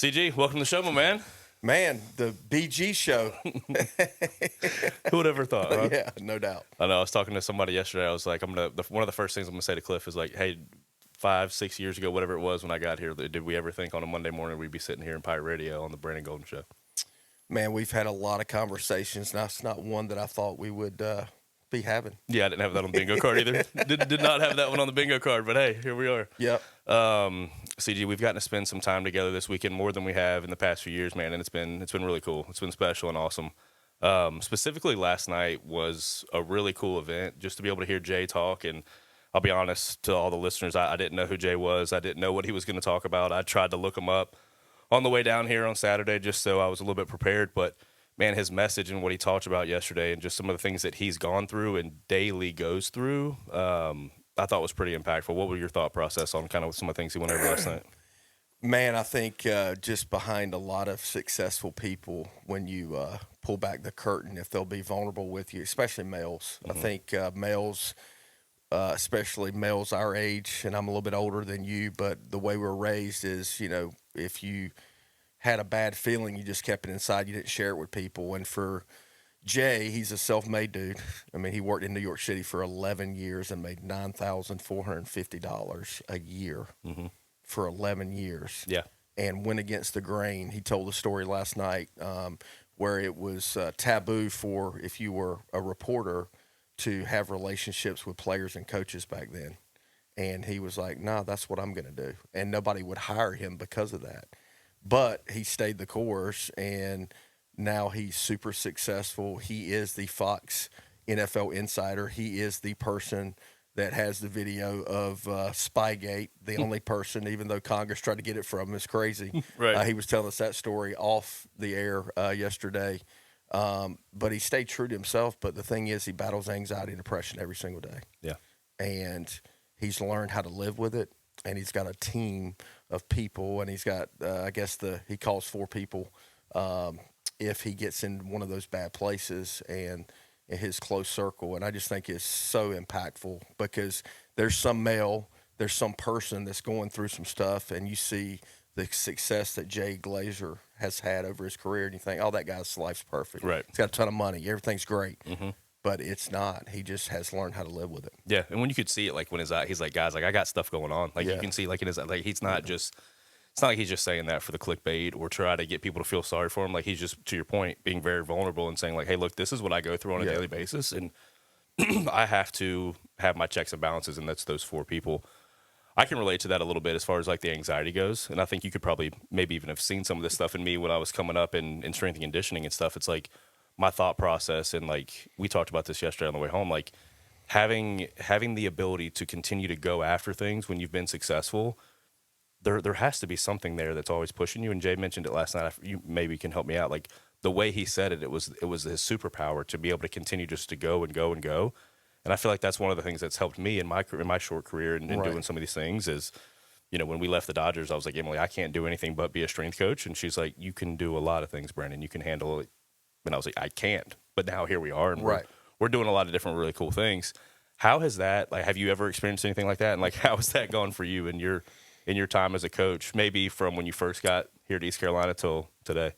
CG, welcome to the show, my man. Man, the BG show. Who would ever thought, huh? Yeah, no doubt. I know. I was talking to somebody yesterday. I was like, one of the first things I'm going to say to Cliff is like, hey, 5-6 years ago, whatever it was when I got here, did we ever think on a Monday morning we'd be sitting here in Pirate Radio on the Brandon Golden Show? Man, we've had a lot of conversations. That's not one that I thought we would be having. Yeah, I didn't have that on the bingo card either. Did not have that one on the bingo card, but hey, here we are. Yep. CG, we've gotten to spend some time together this weekend, more than we have in the past few years, man, and it's been really cool. It's been special and awesome. Specifically, last night was a really cool event, just to be able to hear Jay talk. And I'll be honest to all the listeners, I didn't know who Jay was. I didn't know what he was going to talk about. I tried to look him up on the way down here on Saturday just so I was a little bit prepared. But, man, his message and what he talked about yesterday and just some of the things that he's gone through and daily goes through, I thought was pretty impactful. What was your thought process on kind of some of the things he went over last night? Man, I think just behind a lot of successful people, when you pull back the curtain, if they'll be vulnerable with you, especially males. Mm-hmm. I think males, especially males our age, and I'm a little bit older than you, but the way we're raised is, if you had a bad feeling, you just kept it inside. You didn't share it with people. And for Jay, he's a self-made dude. I mean, he worked in New York City for 11 years and made $9,450 a year. Mm-hmm. For 11 years. Yeah. And went against the grain. He told the story last night where it was taboo for, if you were a reporter, to have relationships with players and coaches back then. And he was like, nah, that's what I'm going to do. And nobody would hire him because of that. But he stayed the course, and now he's super successful. He is the Fox NFL insider. He is the person that has the video of Spygate, the only person, even though Congress tried to get it from him. It's crazy. Right. He was telling us that story off the air yesterday. But he stayed true to himself. But the thing is, he battles anxiety and depression every single day. Yeah. And he's learned how to live with it. And he's got a team of people. And he's got, he calls 4 people if he gets in one of those bad places. And in his close circle, and I just think it's so impactful because there's some person that's going through some stuff, and you see the success that Jay Glazer has had over his career, and you think, oh, that guy's life's perfect. Right. He's got a ton of money. Everything's great. Mm-hmm. But it's not. He just has learned how to live with it. Yeah, and when you could see it, like when he's like, guys, like I got stuff going on. Like you can see, like in his, like he's not just. It's not like he's just saying that for the clickbait or try to get people to feel sorry for him. Like he's just, to your point, being very vulnerable and saying like, hey, look, this is what I go through on a daily basis. And I have to have my checks and balances, and that's those 4 people. I can relate to that a little bit as far as like the anxiety goes. And I think you could probably maybe even have seen some of this stuff in me when I was coming up in strength and conditioning and stuff. It's like my thought process, and like we talked about this yesterday on the way home, like having the ability to continue to go after things when you've been successful. There has to be something there that's always pushing you. And Jay mentioned it last night. You maybe can help me out. Like the way he said it, it was his superpower to be able to continue just to go and go and go. And I feel like that's one of the things that's helped me in my short career and doing some of these things is, when we left the Dodgers, I was like, Emily, I can't do anything but be a strength coach. And she's like, you can do a lot of things, Brandon. You can handle it. And I was like, I can't. But now here we are, and we're doing a lot of different really cool things. How has that, like, have you ever experienced anything like that? And like, how has that gone for you in your time as a coach, maybe from when you first got here to East Carolina till today?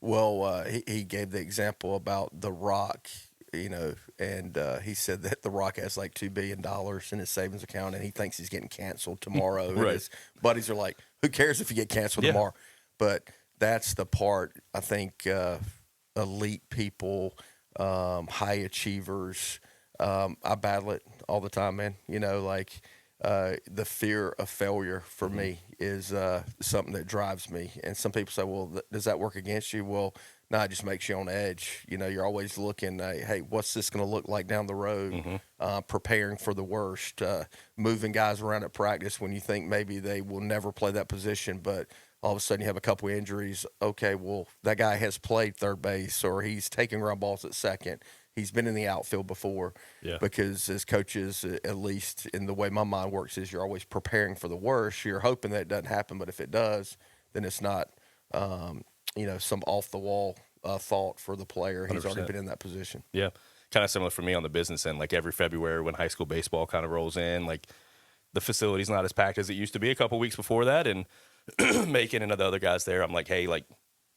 Well, he gave the example about The Rock, and he said that The Rock has like $2 billion in his savings account, and he thinks he's getting canceled tomorrow. And his buddies are like, who cares if you get canceled tomorrow? But that's the part, I think, elite people, high achievers, I battle it all the time, man. The fear of failure for me is something that drives me. And some people say, well, does that work against you? Well, no, it just makes you on edge. You're always looking, hey, what's this going to look like down the road? Preparing for the worst, moving guys around at practice when you think maybe they will never play that position, but all of a sudden you have a couple injuries. Okay, well, that guy has played third base, or he's taking ground balls at second. He's been in the outfield before. Because as coaches, at least in the way my mind works, is you're always preparing for the worst. You're hoping that it doesn't happen, but if it does, then it's not, some off-the-wall thought for the player. He's 100%. already been in that position. Yeah, kind of similar for me on the business end. Like every February when high school baseball kind of rolls in, like the facility's not as packed as it used to be a couple weeks before that, and Macon and the other guys there, I'm like, hey, like,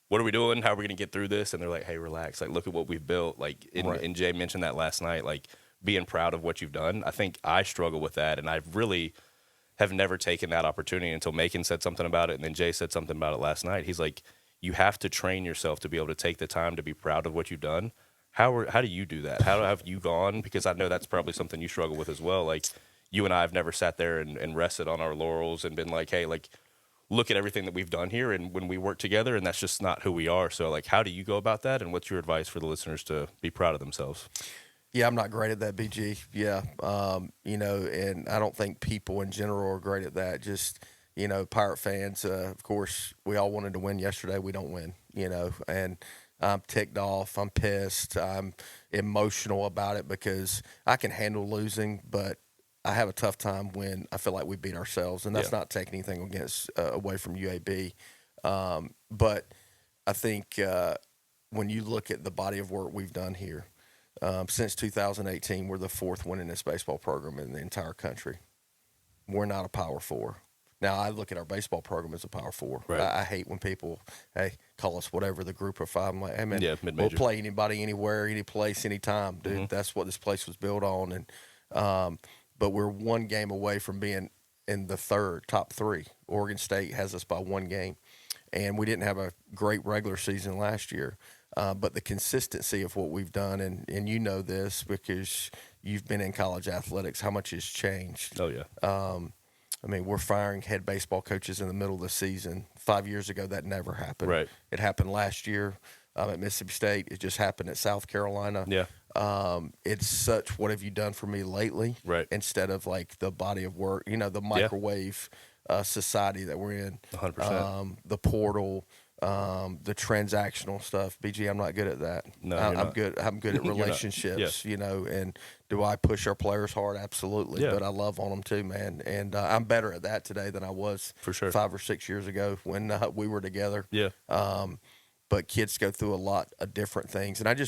what are we doing? How are we going to get through this? And they're like, hey, relax. Like, look at what we've built. Like, and Jay mentioned that last night, like, being proud of what you've done. I think I struggle with that, and I really have never taken that opportunity until Macon said something about it, and then Jay said something about it last night. He's like, you have to train yourself to be able to take the time to be proud of what you've done. How do you do that? How have you gone? Because I know that's probably something you struggle with as well. Like, you and I have never sat there and rested on our laurels and been like, hey, like, look at everything that we've done here and when we work together, and that's just not who we are. So, like, how do you go about that, and what's your advice for the listeners to be proud of themselves? Yeah, I'm not great at that, BG. Yeah, and I don't think people in general are great at that. Just, Pirate fans, of course, we all wanted to win yesterday. We don't win, and I'm ticked off. I'm pissed. I'm emotional about it because I can handle losing, but I have a tough time when I feel like we beat ourselves, and that's not taking anything away from UAB. But I think when you look at the body of work we've done here, since 2018, we're the fourth winningest baseball program in the entire country. We're not a Power Four. Now, I look at our baseball program as a Power Four. Right. I hate when people, hey, call us whatever, the group of five. I'm like, hey, man, mid-major. we'll play anybody, anywhere, any place, anytime, dude. Mm-hmm. That's what this place was built on. And but we're one game away from being in the top three. Oregon State has us by one game. And we didn't have a great regular season last year. But the consistency of what we've done, and you know this because you've been in college athletics, how much has changed. Oh, yeah. I mean, we're firing head baseball coaches in the middle of the season. 5 years ago, that never happened. Right. It happened last year at Mississippi State. It just happened at South Carolina. Yeah. It's such, what have you done for me lately? Right. Instead of like the body of work, the microwave society that we're in. 100%. The portal. The transactional stuff, BG, I'm not good at that. No, I'm good. I'm good at relationships, and do I push our players hard? Absolutely. Yeah. But I love on them too, man. And I'm better at that today than I was for sure 5 or 6 years ago when we were together. Yeah. But kids go through a lot of different things, and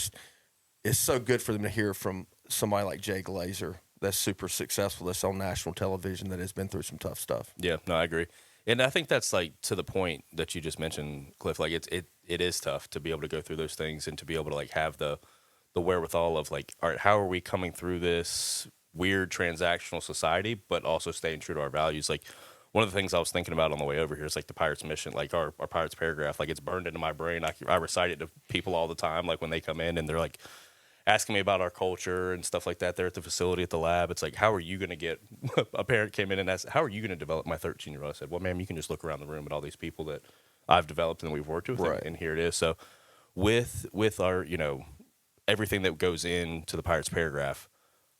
it's so good for them to hear from somebody like Jay Glazer that's super successful, that's on national television, that has been through some tough stuff. Yeah, no, I agree. And I think that's like to the point that you just mentioned, Cliff. Like it is tough to be able to go through those things and to be able to like have the wherewithal of like, all right, how are we coming through this weird transactional society, but also staying true to our values? Like one of the things I was thinking about on the way over here is like the Pirates mission, like our Pirates paragraph. Like it's burned into my brain. I recite it to people all the time. Like when they come in and they're like asking me about our culture and stuff like that there at the facility, at the lab. It's like, how are you going to get – a parent came in and asked, how are you going to develop my 13-year-old? I said, well, ma'am, you can just look around the room at all these people that I've developed and we've worked with, right. and here it is. So with our, everything that goes into the Pirates paragraph,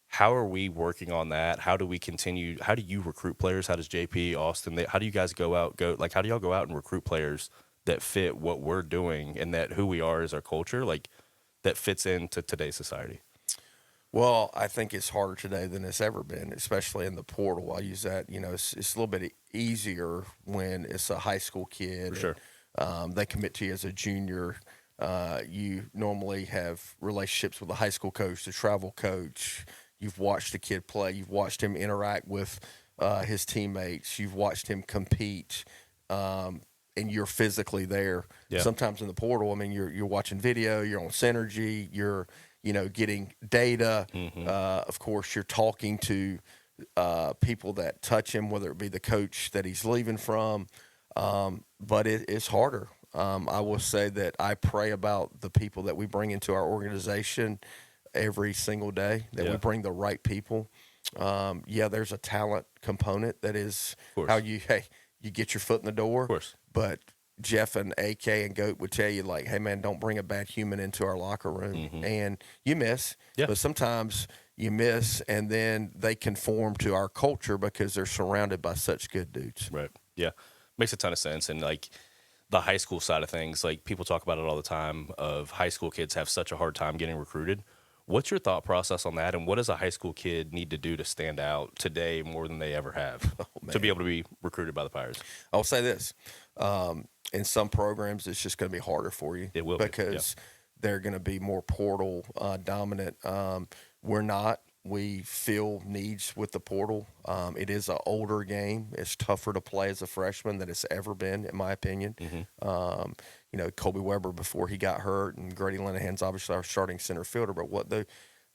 how are we working on that? How do we continue – how do you recruit players? How does JP, Austin – how do you guys how do y'all go out and recruit players that fit what we're doing and that who we are as our culture? Like – that fits into today's society? Well, I think it's harder today than it's ever been, especially in the portal. I use that, it's a little bit easier when it's a high school kid. For sure. And, they commit to you as a junior. You normally have relationships with a high school coach, the travel coach. You've watched the kid play. You've watched him interact with his teammates. You've watched him compete. And you're physically there. Yeah. Sometimes in the portal, I mean, you're watching video, you're on Synergy, you're getting data. Mm-hmm. Of course, you're talking to people that touch him, whether it be the coach that he's leaving from. But it's harder. I will say that I pray about the people that we bring into our organization every single day, that we bring the right people. There's a talent component that is how you get your foot in the door. Of course. But Jeff and AK and Goat would tell you, like, hey, man, don't bring a bad human into our locker room. Mm-hmm. And you miss. Yeah. But sometimes you miss, and then they conform to our culture because they're surrounded by such good dudes. Right. Yeah. Makes a ton of sense. And, like, the high school side of things, like, people talk about it all the time of high school kids have such a hard time getting recruited. What's your thought process on that, and what does a high school kid need to do to stand out today more than they ever have to be able to be recruited by the Pirates? I'll say this. In some programs, it's just going to be harder for you. It will because they're going to be more portal dominant. We're not. We fill needs with the portal. It is an older game. It's tougher to play as a freshman than it's ever been, in my opinion. Colby Weber before he got hurt, and Grady Linehan's obviously our starting center fielder. But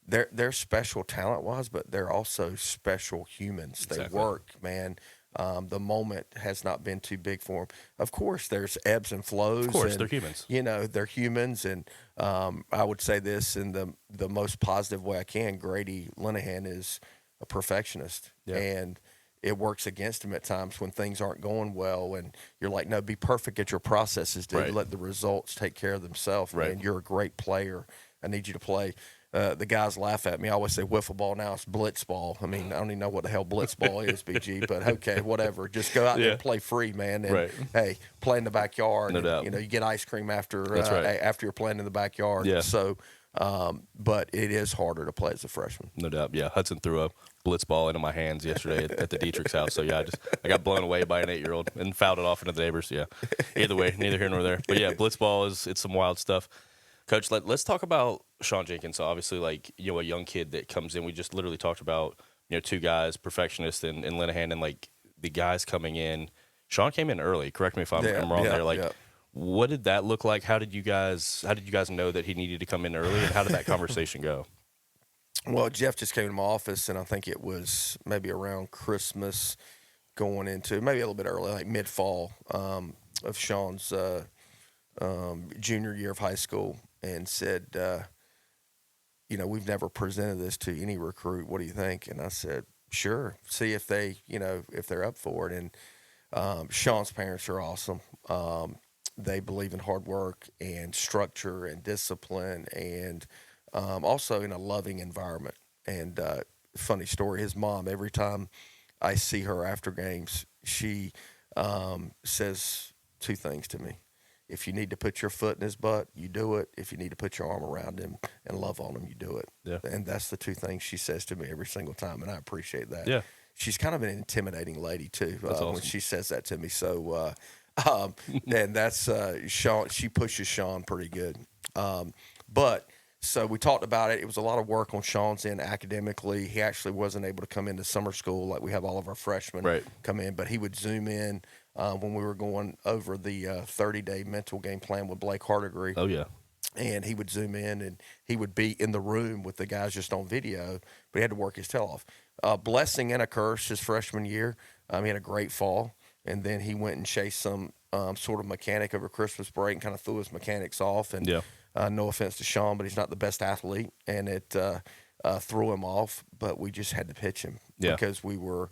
they're special talent-wise, but they're also special humans. They work, man. The moment has not been too big for them. Of course, there's ebbs and flows. Of course, they're humans. They're humans, and I would say this in the most positive way I can. Grady Linehan is a perfectionist, and it works against him at times when things aren't going well, and you're like, no, be perfect at your processes, dude. Right. Let the results take care of themselves, right. man. You're a great player. I need you to play. The guys laugh at me. I always say wiffle ball. Now it's blitz ball. I mean, I don't even know what the hell blitz ball is, BG, but okay, whatever. Just go out there and play free, man. And, hey, play in the backyard. No doubt. You get ice cream after right. after you're playing in the backyard. Yeah. So, but it is harder to play as a freshman. No doubt. Yeah, Hudson threw a blitz ball into my hands yesterday at the Dietrich's house. So, yeah, I got blown away by an 8-year-old and fouled it off into the neighbors. Yeah, either way, neither here nor there. But, yeah, blitz ball it's some wild stuff. Coach, let's talk about Sean Jenkins. So obviously, a young kid that comes in. We just literally talked about, two guys, perfectionist and Linehan, and, the guys coming in. Sean came in early. Correct me if I'm wrong there. What did that look like? How did you guys know that he needed to come in early, and how did that conversation go? Well, Jeff just came to my office, and I think it was maybe around Christmas going into maybe a little bit early, like mid-fall of Sean's junior year of high school, and said, we've never presented this to any recruit. What do you think? And I said, sure. See if they, if they're up for it. And Sean's parents are awesome. They believe in hard work and structure and discipline, and also in a loving environment. And funny story, his mom, every time I see her after games, she says two things to me. If you need to put your foot in his butt, you do it. If you need to put your arm around him and love on him, you do it. Yeah. And that's the two things she says to me every single time, and I appreciate that. Yeah. She's kind of an intimidating lady, too, awesome. when she says that to me. So, and that's Sean. She pushes Sean pretty good. So we talked about it. It was a lot of work on Sean's end academically. He actually wasn't able to come into summer school like we have all of our freshmen come in, but he would Zoom in when we were going over the 30-day mental game plan with Blake Hardigree. Oh, yeah. And he would Zoom in, and he would be in the room with the guys just on video, but he had to work his tail off. Blessing and a curse his freshman year. He had a great fall, and then he went and chased some sort of mechanic over Christmas break and kind of threw his mechanics off. And no offense to Sean, but he's not the best athlete, and it threw him off. But we just had to pitch him because we were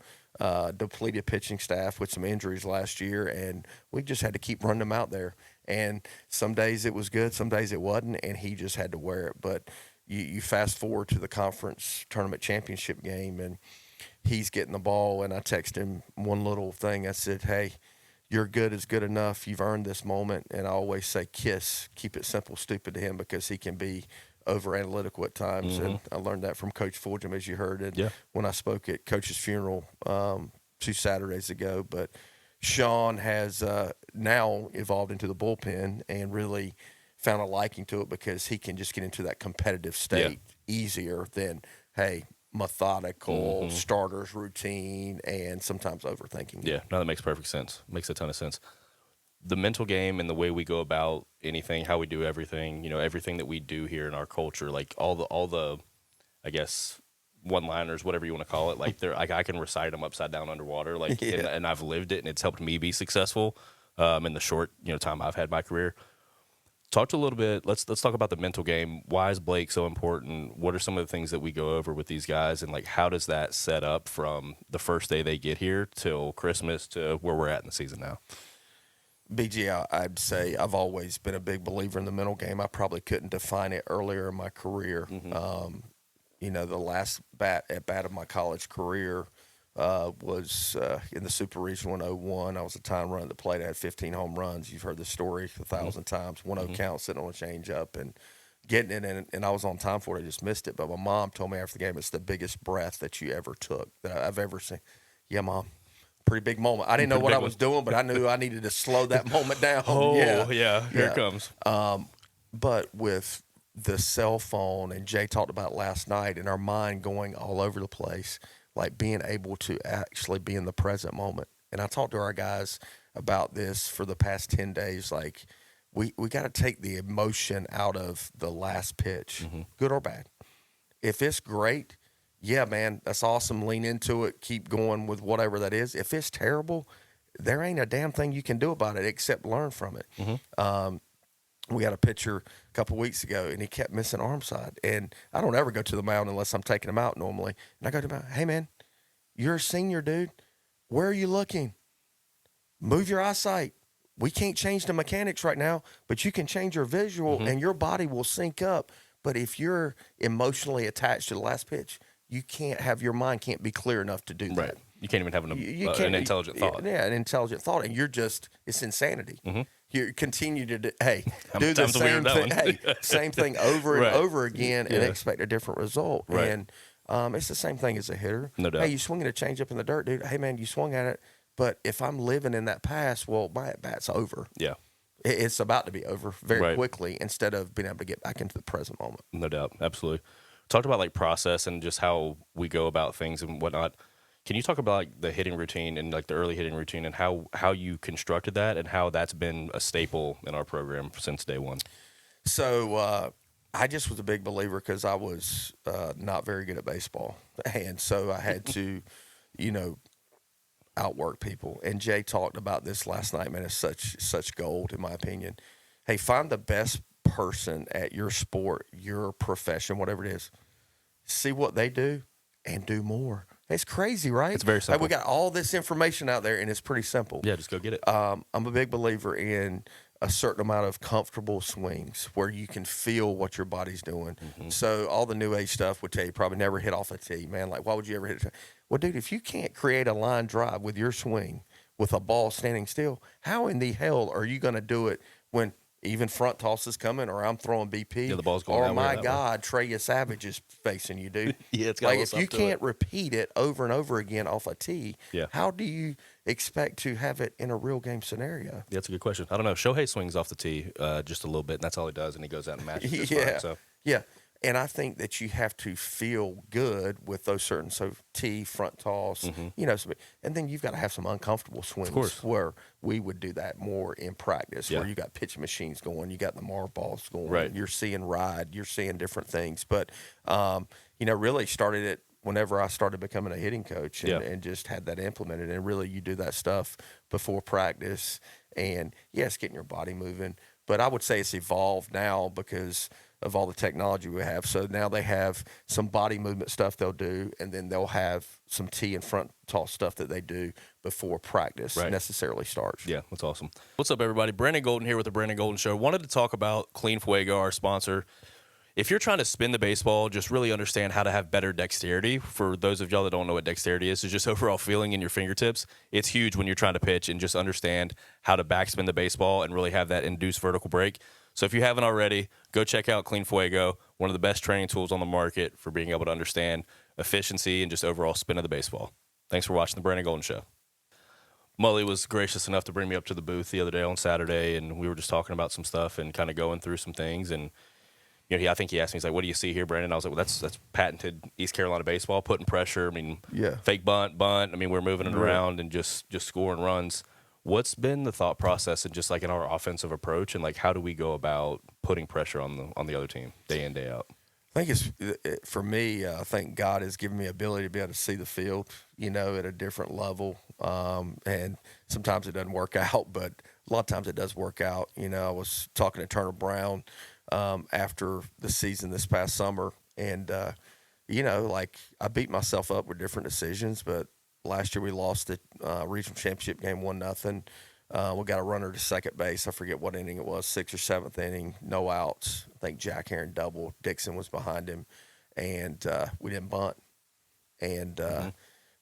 depleted pitching staff with some injuries last year, and we just had to keep running him out there. And some days it was good, some days it wasn't, and he just had to wear it. But you fast forward to the conference tournament championship game, and he's getting the ball, and I text him one little thing. I said, hey, you're good is good enough. You've earned this moment. And I always say KISS, keep it simple, stupid to him, because he can be over-analytical at times. Mm-hmm. And I learned that from Coach Fulgham, as you heard it when I spoke at Coach's funeral 2 Saturdays ago. But Sean has now evolved into the bullpen and really found a liking to it, because he can just get into that competitive state easier than, hey, methodical starters routine and sometimes overthinking. Yeah, no, that makes perfect sense. Makes a ton of sense. The mental game and the way we go about anything, how we do everything, everything that we do here in our culture, like all the I guess one-liners, whatever you want to call it, I can recite them upside down underwater, and I've lived it, and it's helped me be successful in the short time I've had my career. Talk to a little bit. Let's talk about the mental game. Why is Blake so important? What are some of the things that we go over with these guys, and how does that set up from the first day they get here till Christmas to where we're at in the season now? BG, I'd say I've always been a big believer in the mental game. I probably couldn't define it earlier in my career. Mm-hmm. The last bat of my college career was in the Super Regional in 2001. I was a time run at the plate. I had 15 home runs. You've heard the story 1,000 times. 1-0 count, sitting on a changeup and getting it, and I was on time for it. I just missed it. But my mom told me after the game, it's the biggest breath that you ever took, that I've ever seen. Yeah, Mom. Pretty big moment. I didn't know what I was doing, but I knew I needed to slow that moment down. Here it comes. But with the cell phone, and Jay talked about last night, and our mind going all over the place, like being able to actually be in the present moment. And I talked to our guys about this for the past 10 days. Like, we got to take the emotion out of the last pitch, good or bad. If it's great, yeah, man, that's awesome. Lean into it. Keep going with whatever that is. If it's terrible, there ain't a damn thing you can do about it except learn from it. We got a pitcher a couple of weeks ago, and he kept missing arm side. And I don't ever go to the mound unless I'm taking him out normally. And I go to him, hey, man, you're a senior, dude. Where are you looking? Move your eyesight. We can't change the mechanics right now, but you can change your visual, and your body will sync up. But if you're emotionally attached to the last pitch, your mind can't be clear enough to do that. Right. You can't even have an intelligent thought. Yeah, an intelligent thought. And it's insanity. You continue to do the same thing. Hey, same thing over and over again and expect a different result. Right. And it's the same thing as a hitter. No doubt. Hey, you swing at a changeup in the dirt, dude. Hey, man, you swung at it. But if I'm living in that past, well, my at-bat's over. Yeah. It's about to be over very quickly instead of being able to get back into the present moment. No doubt. Absolutely. Talked about like process and just how we go about things and whatnot. Can you talk about like the hitting routine and like the early hitting routine and how you constructed that and how that's been a staple in our program since day one? So I just was a big believer because I was not very good at baseball. And so I had to, outwork people. And Jay talked about this last night, man. It's such gold, in my opinion. Hey, find the best person at your sport, your profession, whatever it is. See what they do and do more. It's crazy, right? It's very simple. Like, we got all this information out there, and it's pretty simple. Yeah, just go get it. I'm a big believer in a certain amount of comfortable swings where you can feel what your body's doing. So all the new age stuff would tell you probably never hit off a tee, man. Like, why would you ever hit it? Well, dude, if you can't create a line drive with your swing with a ball standing still, how in the hell are you going to do it when even front toss is coming or I'm throwing BP? Yeah, the ball's going or that way, my that God, Trey Savage is facing you, dude. Yeah, it's got like, a if little you something to can't repeat it over and over again off a tee, Yeah. how do you expect to have it in a real game scenario? Yeah, that's a good question. I don't know. Shohei swings off the tee just a little bit, and that's all he does, and he goes out and matches it. Yeah. So. Yeah. And I think that you have to feel good with those certain, so tee, front toss, and then you've got to have some uncomfortable swings where we would do that more in practice, where you got pitch machines going, you got the marv balls going, you're seeing ride, you're seeing different things. But, really started it whenever I started becoming a hitting coach and just had that implemented. And really you do that stuff before practice and, yes, getting your body moving. But I would say it's evolved now because of all the technology we have. So now they have some body movement stuff they'll do, and then they'll have some tee and front toss stuff that they do before practice necessarily starts. Yeah, that's awesome. What's up, everybody? Brandon Golden here with the Brandon Golden Show. Wanted to talk about Clean Fuego, our sponsor. If you're trying to spin the baseball, just really understand how to have better dexterity. For those of y'all that don't know what dexterity is, it's just overall feeling in your fingertips. It's huge when you're trying to pitch and just understand how to backspin the baseball and really have that induced vertical break. So if you haven't already, go check out Clean Fuego, one of the best training tools on the market for being able to understand efficiency and just overall spin of the baseball. Thanks for watching the Brandon Golden Show. Mully was gracious enough to bring me up to the booth the other day on Saturday, and we were just talking about some stuff and kind of going through some things. And I think he asked me, he's like, "What do you see here, Brandon?" I was like, "Well, that's patented East Carolina baseball, putting pressure. I mean, fake bunt. I mean, we're moving it around and just scoring runs." What's been the thought process and just like in our offensive approach, and like how do we go about putting pressure on the other team day in, day out? I think for me, I think God has given me ability to be able to see the field, at a different level. And sometimes it doesn't work out, but a lot of times it does work out. I was talking to Turner Brown after the season this past summer, and I beat myself up with different decisions, but last year we lost the regional championship game 1-0. We got a runner to second base. I forget what inning it was, 6th or 7th inning, no outs. I think Jack Heron doubled. Dixon was behind him, and we didn't bunt. And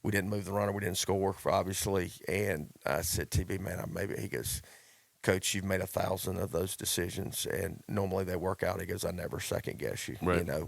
we didn't move the runner. We didn't score, obviously. And I said, TB, man, he goes, Coach, you've made 1,000 of those decisions, and normally they work out. He goes, I never second guess you,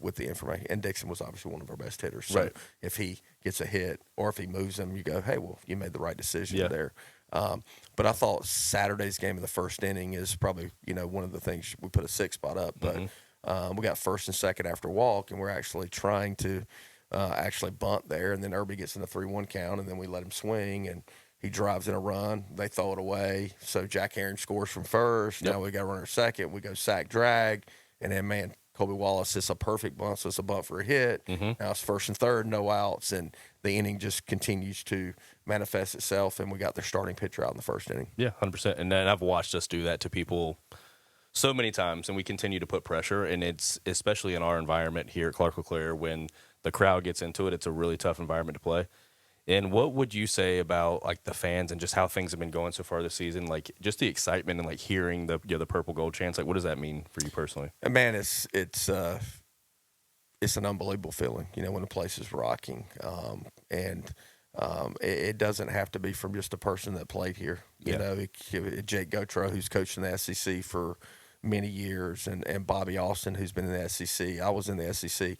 with the information. And Dixon was obviously one of our best hitters. So if he gets a hit or if he moves them, you go, hey, well, you made the right decision there. But I thought Saturday's game in the first inning is probably, one of the things we put a 6 spot up. But We got first and second after walk, and we're actually trying to actually bunt there. And then Irby gets in a 3-1 count, and then we let him swing, and he drives in a run. They throw it away. So Jack Aaron scores from first. Now we got a runner second. We go sack drag. And then, man, Colby Wallace is a perfect bunt, so it's a bunt for a hit. Now it's first and third, no outs, and the inning just continues to manifest itself, and we got their starting pitcher out in the first inning. Yeah, 100%. And then I've watched us do that to people so many times, and we continue to put pressure, and it's especially in our environment here at Clark LeClaire when the crowd gets into it, it's a really tough environment to play. And what would you say about like the fans and just how things have been going so far this season? Like just the excitement and like hearing the the purple gold chants. Like what does that mean for you personally? Man, it's an unbelievable feeling, when the place is rocking, and it doesn't have to be from just a person that played here. Jake Gautreaux, who's coached in the SEC for many years, and Bobby Austin, who's been in the SEC. I was in the SEC.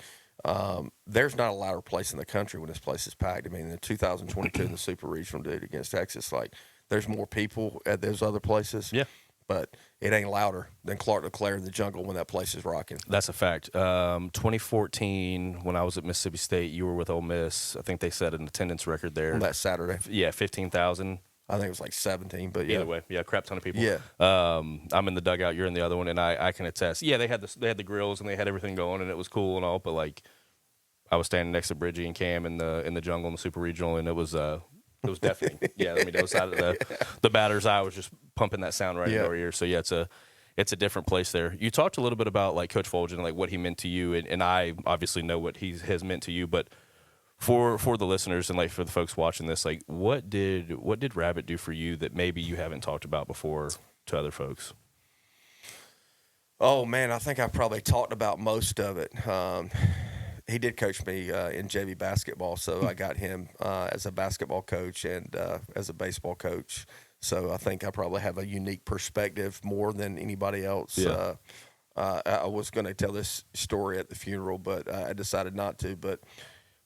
There's not a louder place in the country when this place is packed. I mean, in 2022 in the Super Regional, dude, against Texas, like there's more people at those other places. Yeah. But it ain't louder than Clark LeClaire in the jungle when that place is rocking. That's a fact. 2014, when I was at Mississippi State, you were with Ole Miss. I think they set an attendance record there. On that Saturday. Yeah, 15,000. I think it was like 17, but yeah. Either way, yeah, crap ton of people. Yeah. I'm in the dugout. You're in the other one, and I can attest. Yeah, they had the grills and they had everything going, and it was cool and all. But like, I was standing next to Bridgie and Cam in the jungle in the Super Regional, and it was deafening. Yeah, I mean, the other side of the batter's eye was just pumping that sound right into our ears. So yeah, it's a different place there. You talked a little bit about like Coach Fulgen and like what he meant to you, and I obviously know what he has meant to you, but for the listeners and like for the folks watching this, like what did Rabbit do for you that maybe you haven't talked about before to other folks? Oh man, I think I probably talked about most of it. He did coach me in JV basketball, so I got him as a basketball coach and as a baseball coach. So I think I probably have a unique perspective more than anybody else. Yeah. I was going to tell this story at the funeral, but I decided not to. But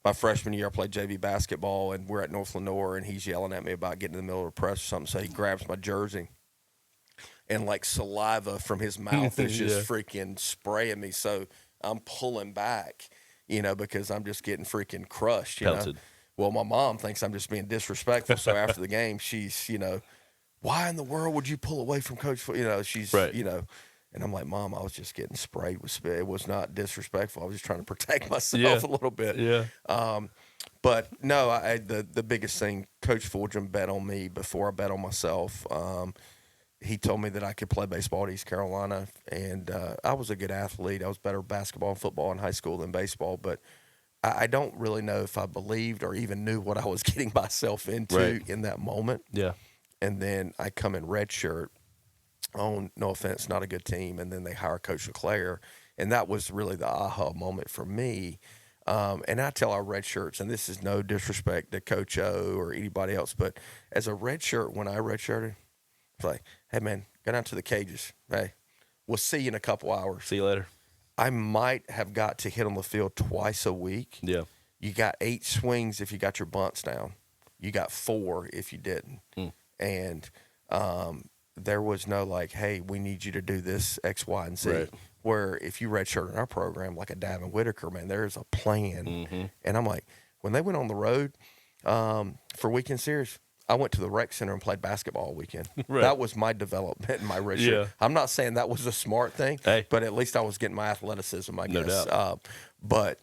my freshman year, I played JV basketball, and we're at North Lenoir, and he's yelling at me about getting in the middle of the press or something. So he grabs my jersey, and like saliva from his mouth is just freaking spraying me. So I'm pulling back, because I'm just getting freaking crushed. Pelted. Well, my mom thinks I'm just being disrespectful. So after the game, she's, why in the world would you pull away from Coach? She's, right. And I'm like, Mom, I was just getting sprayed with spit. It was not disrespectful. I was just trying to protect myself a little bit. Yeah. But no, the biggest thing, Coach Fulgen bet on me before I bet on myself. He told me that I could play baseball at East Carolina, and I was a good athlete. I was better at basketball and football in high school than baseball, but I don't really know if I believed or even knew what I was getting myself into in that moment. Yeah. And then I come in red shirt on, no offense, not a good team, and then they hire Coach LeClaire, and that was really the aha moment for me. And I tell our red shirts, and this is no disrespect to Coach O or anybody else, but as a red shirt, when I redshirted, it's like, hey, man, go down to the cages. Hey, we'll see you in a couple hours. See you later. I might have got to hit on the field twice a week. Yeah. You got 8 swings if you got your bunts down. You got 4 if you didn't. And there was no like, hey, we need you to do this X, Y, and Z. Right. Where if you redshirt in our program, like a Davin Whitaker, man, there's a plan. And I'm like, when they went on the road for weekend series, I went to the rec center and played basketball all weekend. Right. That was my development in my red shirt. I'm not saying that was a smart thing, but at least I was getting my athleticism, I guess. No doubt. But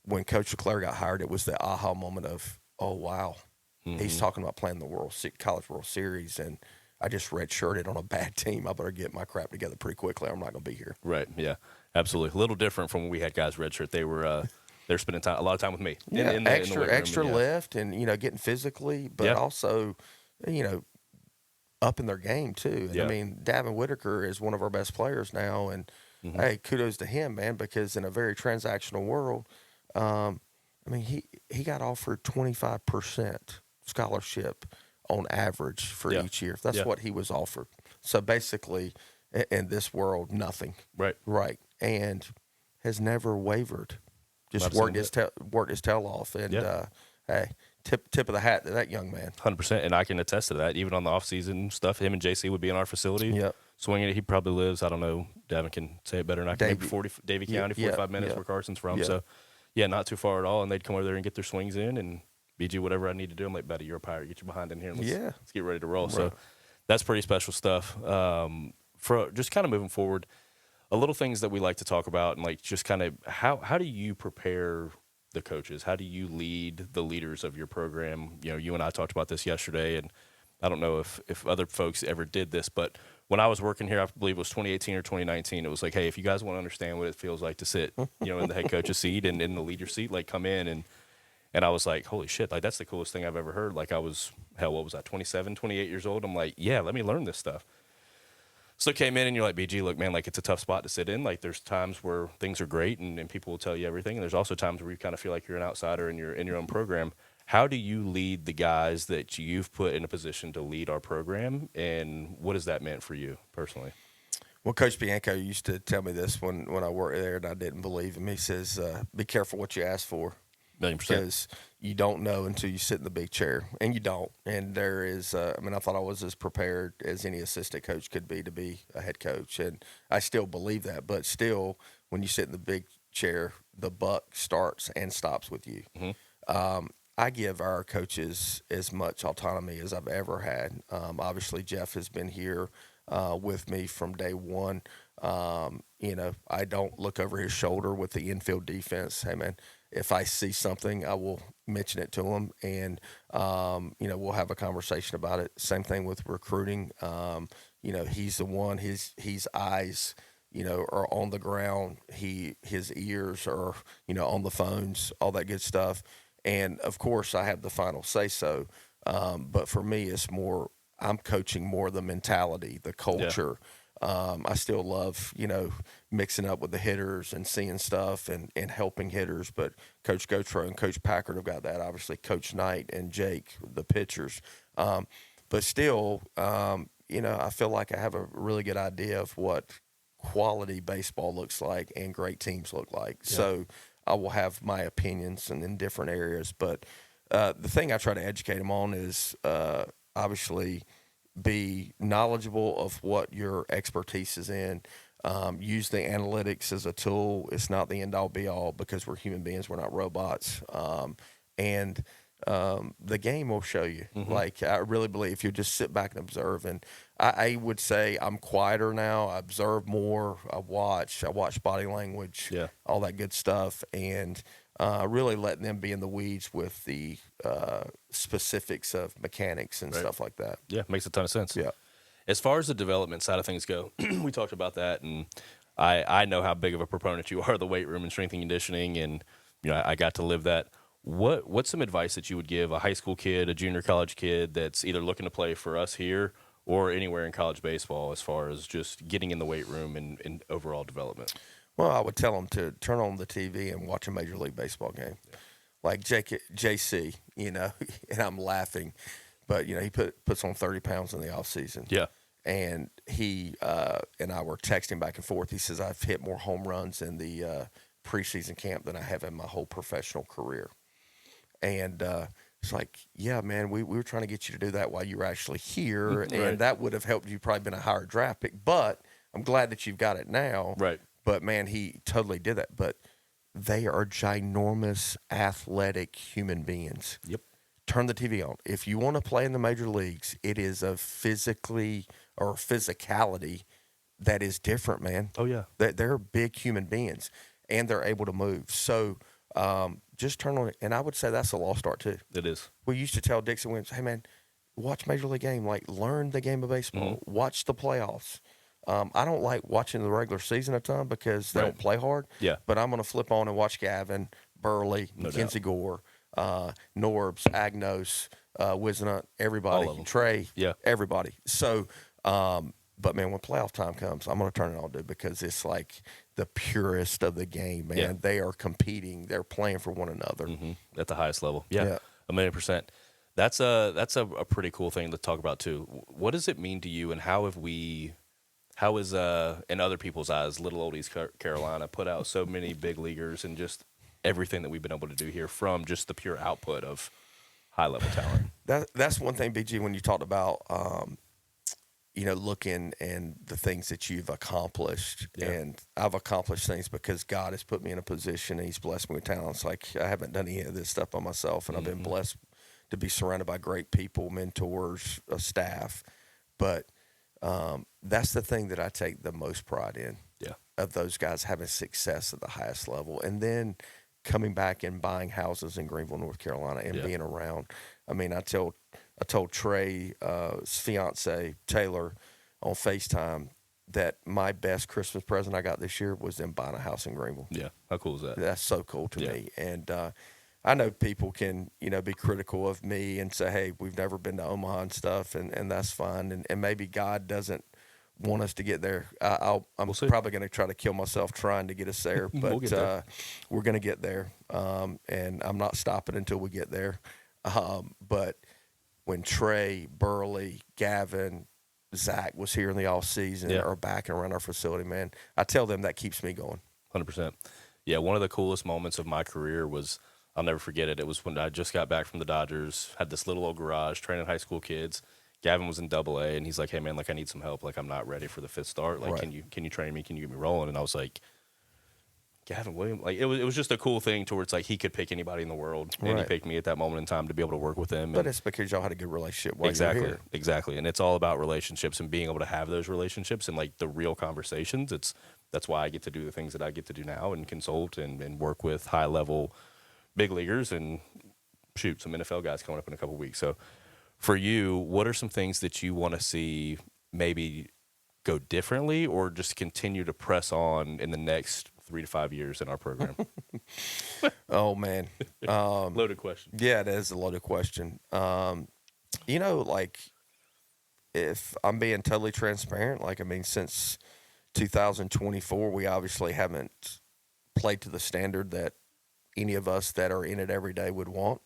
when Coach LeClaire got hired, it was the aha moment of, oh, wow. He's talking about playing the College World Series, and I just redshirted on a bad team. I better get my crap together pretty quickly. I'm not going to be here. Right, yeah, absolutely. A little different from when we had guys redshirt. They're spending a lot of time with me. Yeah, in the extra room, lift and, getting physically, but also, upping their game too. And I mean, Davin Whitaker is one of our best players now, and hey, kudos to him, man, because in a very transactional world, he got offered 25% scholarship on average for each year. That's what he was offered. So basically, in this world, nothing. Right. And has never wavered. Just worked his tail off. And hey, tip of the hat to that young man. 100%. And I can attest to that. Even on the off-season stuff, him and JC would be in our facility. Yep. swinging it. He probably lives, I don't know, Devin can say it better than I can, maybe Davie County, 45 minutes where Carson's from. So, yeah, not too far at all. And they'd come over there and get their swings in and BG, whatever I need to do. I'm like, buddy, you're a Pirate. Get your behind in here and let's get ready to roll. Right. So that's pretty special stuff. For just kind of moving forward, a little things that we like to talk about and like just kind of how do you prepare the coaches? How do you lead the leaders of your program? You know, you and I talked about this yesterday, and I don't know if other folks ever did this, but when I was working here, I believe it was 2018 or 2019, it was like, hey, if you guys want to understand what it feels like to sit, you know, in the head coach's seat and in the leader seat, like come in. And I was like, holy shit, like that's the coolest thing I've ever heard. Like I was, hell, what was I, 27, 28 years old? I'm like, yeah, let me learn this stuff. So came in and you're like, BG, look, man, like it's a tough spot to sit in. Like there's times where things are great and people will tell you everything. And there's also times where you kind of feel like you're an outsider in your own program. How do you lead the guys that you've put in a position to lead our program? And what has that meant for you personally? Well, Coach Bianco used to tell me this when I worked there and I didn't believe him. He says, be careful what you ask for. 1,000,000%. Because you don't know until you sit in the big chair, and you don't. And there is, I thought I was as prepared as any assistant coach could be to be a head coach, and I still believe that. But still, when you sit in the big chair, the buck starts and stops with you. Mm-hmm. I give our coaches as much autonomy as I've ever had. Obviously, Jeff has been here with me from day one. I don't look over his shoulder with the infield defense. Hey, man, if I see something, I will mention it to him, and, we'll have a conversation about it. Same thing with recruiting. He's the one, his eyes, are on the ground. His ears are, on the phones, all that good stuff. And, of course, I have the final say-so. But for me, it's more I'm coaching more the mentality, the culture. Yeah. I still love, mixing up with the hitters and seeing stuff and helping hitters. But Coach Gotro and Coach Packard have got that. Obviously, Coach Knight and Jake, the pitchers. But still, I feel like I have a really good idea of what quality baseball looks like and great teams look like. Yeah. So I will have my opinions in different areas. But the thing I try to educate them on is obviously be knowledgeable of what your expertise is in. Use the analytics as a tool. It's not the end-all, be-all because we're human beings. We're not robots. And the game will show you. Mm-hmm. Like, I really believe if you just sit back and observe. And I would say I'm quieter now. I observe more. I watch body language, all that good stuff. And really letting them be in the weeds with the specifics of mechanics and stuff like that. Yeah, makes a ton of sense. Yeah. As far as the development side of things go, we talked about that, and I know how big of a proponent you are of the weight room and strength and conditioning, and I got to live that. What's some advice that you would give a high school kid, a junior college kid that's either looking to play for us here or anywhere in college baseball as far as just getting in the weight room and overall development? Well, I would tell them to turn on the TV and watch a Major League Baseball game. Yeah. Like JC, and I'm laughing, but, he puts on 30 pounds in the offseason. Yeah. And he and I were texting back and forth. He says, I've hit more home runs in the preseason camp than I have in my whole professional career. And it's like, yeah, man, we were trying to get you to do that while you were actually here, right. And that would have helped you probably been a higher draft pick. But I'm glad that you've got it now. Right. But, man, he totally did that. But they are ginormous, athletic human beings. Yep. Turn the TV on. If you want to play in the major leagues, it is a physicality that is different, man. Oh, yeah. They're big human beings, and they're able to move. So just turn on it. And I would say that's a lost art, too. It is. We used to tell Dixon Williams, hey, man, watch Major League game. Like, learn the game of baseball. Mm-hmm. Watch the playoffs. I don't like watching the regular season a ton because they don't play hard. Yeah. But I'm going to flip on and watch Gavin, Burley, Mackenzie Gore, Norbs, Agnos, Wisnut, everybody, Trey, everybody. So, but, man, when playoff time comes, I'm going to turn it on, dude, because it's like the purest of the game, man. Yeah. They are competing. They're playing for one another. Mm-hmm. At the highest level. Yeah. 1,000,000%. That's a pretty cool thing to talk about, too. What does it mean to you, and how is, in other people's eyes, little old East Carolina put out so many big leaguers and just everything that we've been able to do here from just the pure output of high-level talent? That's one thing, BG, when you talked about looking and the things that you've accomplished. Yeah. And I've accomplished things because God has put me in a position and he's blessed me with talents. Like I haven't done any of this stuff by myself, and I've been blessed to be surrounded by great people, mentors, staff. But that's the thing that I take the most pride in. Yeah. Of those guys having success at the highest level, and then coming back and buying houses in Greenville, North Carolina, and being around. I mean, I told Trey's fiance Taylor on FaceTime that my best Christmas present I got this year was them buying a house in Greenville. Yeah. How cool is that? That's so cool to me. And I know people can, be critical of me and say, hey, we've never been to Omaha and stuff, and that's fine. And maybe God doesn't want us to get there. I'm probably going to try to kill myself trying to get us there, but we're going to get there. And I'm not stopping until we get there. But when Trey, Burley, Gavin, Zach was here in the off season or back and around our facility, man, I tell them that keeps me going. 100%. Yeah, one of the coolest moments of my career was, I'll never forget it. It was when I just got back from the Dodgers, had this little old garage, training high school kids. Gavin was in AA, and he's like, hey, man, like, I need some help. Like, I'm not ready for the fifth start. Like, can you train me? Can you get me rolling? And I was like, Gavin Williams, like, it was just a cool thing to where it's like he could pick anybody in the world, and he picked me at that moment in time to be able to work with him. But it's because y'all had a good relationship while you were here. Exactly. And it's all about relationships and being able to have those relationships and, like, the real conversations. That's why I get to do the things that I get to do now and consult and work with high-level big leaguers and, shoot, some NFL guys coming up in a couple weeks. So, for you, what are some things that you want to see maybe go differently or just continue to press on in the next 3 to 5 years in our program? Oh, man. Loaded question. Yeah, it is a loaded question. Like, if I'm being totally transparent, since 2024, we obviously haven't played to the standard that any of us that are in it every day would want.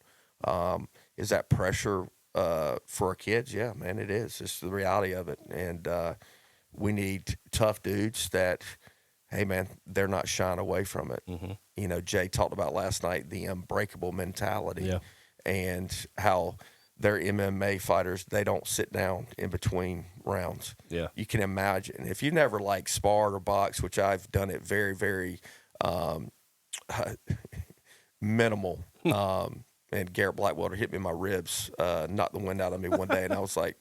Is that pressure for our kids? Yeah, man, it is. It's the reality of it. And we need tough dudes that, hey, man, they're not shying away from it. Mm-hmm. Jay talked about last night the unbreakable mentality and how they're MMA fighters. They don't sit down in between rounds. Yeah. You can imagine. If you never, sparred or boxed, which I've done it very, very minimal, and Garrett Blackwelder hit me in my ribs, knocked the wind out of me one day, and I was like,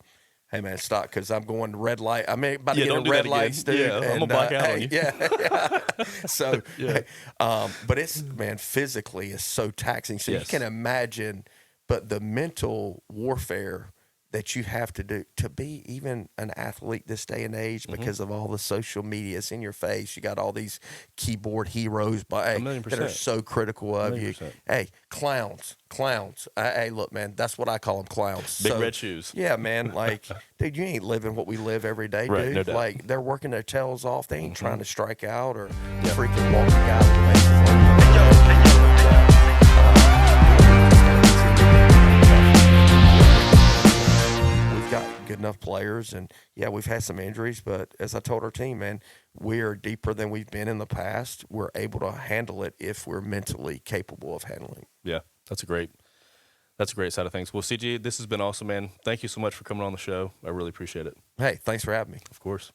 hey, man, stop, because I'm going red light. I'm about to get in red lights, dude. Yeah, I'm going to black out on you. Yeah. So, but it's, man, physically it's so taxing. So you can imagine, but the mental warfare that you have to do to be even an athlete this day and age because of all the social media. It's in your face. You got all these keyboard heroes that are so critical of you. Hey, clowns. Hey, look, man, that's what I call them, clowns. Big red shoes. Yeah, man. Dude, you ain't living what we live every day, dude. No doubt. They're working their tails off. They ain't trying to strike out or freaking walk the guy with the bases loaded. Good enough players, and we've had some injuries, but as I told our team, man, we are deeper than we've been in the past. We're able to handle it if we're mentally capable of handling. Yeah, that's a great side of things. Well, CG, this has been awesome, man. Thank you so much for coming on the show. I really appreciate it. Hey, thanks for having me. Of course.